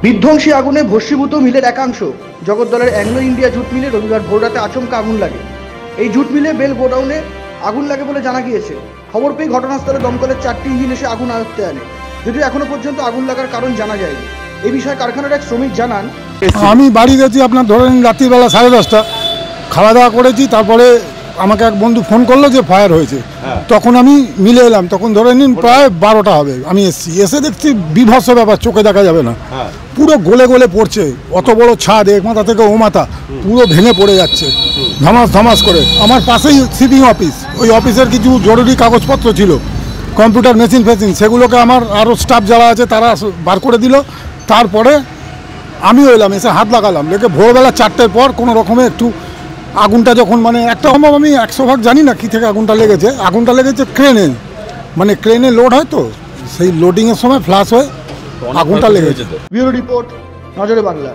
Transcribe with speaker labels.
Speaker 1: বিধ্বংসী আগুনে ভস্মীভূত মিলের একাংশ। জগদ্দলের অ্যাংলো ইন্ডিয়া জুট মিলে রবিবার ভোররাতে আচমকা আগুন লাগে। এই জুট মিলে বেল গোডাউনে আগুন লাগে বলে জানা গিয়েছে। খবর পেয়ে ঘটনাস্থলে দমকলের 4টি ইঞ্জিন এসে আগুন আয়ত্তে আনে, যদিও এখনো পর্যন্ত আগুন লাগার কারণ জানা যায়নি। এই বিষয়ে কারখানার এক শ্রমিক জানান,
Speaker 2: আমি বাড়ি গেছি আপনার ধরেন রাত্রিবেলা 10:30, খাওয়া দাওয়া করেছি। তারপরে আমাকে এক বন্ধু ফোন করলো যে ফায়ার হয়েছে। তখন আমি মিলে এলাম, তখন ধরে নিন প্রায় 12টা হবে। আমি এসে দেখছি বিভৎস ব্যাপার, চোখে দেখা যাবে না, পুরো গলে গলে পড়ছে। অত বড় ছাদ, এক মাথা থেকে ও মাথা পুরো ভেঙে পড়ে যাচ্ছে ধমাস ধমাস করে। আমার পাশেই শিপিং অফিস, ওই অফিসের কিছু জরুরি কাগজপত্র ছিল, কম্পিউটার মেশিন ফেসিন, সেগুলোকে আমার আরও স্টাফ যারা আছে তারা বার করে দিল। তারপরে আমিও এলাম, এসে হাত লাগালাম। লেগে ভোরবেলা 4টের পর কোনো রকমে একটু আগুনটা যখন মানে একটা সম্ভব, আমি 100% জানি না কী থেকে আগুনটা লেগেছে। আগুনটা লেগেছে ক্রেনে, মানে ক্রেনে লোড হয় তো, সেই লোডিংয়ের সময় ফ্লাশ হয়ে আগুনটা লেগেছে।
Speaker 1: ব্যুরো রিপোর্ট, নজরে বাংলা।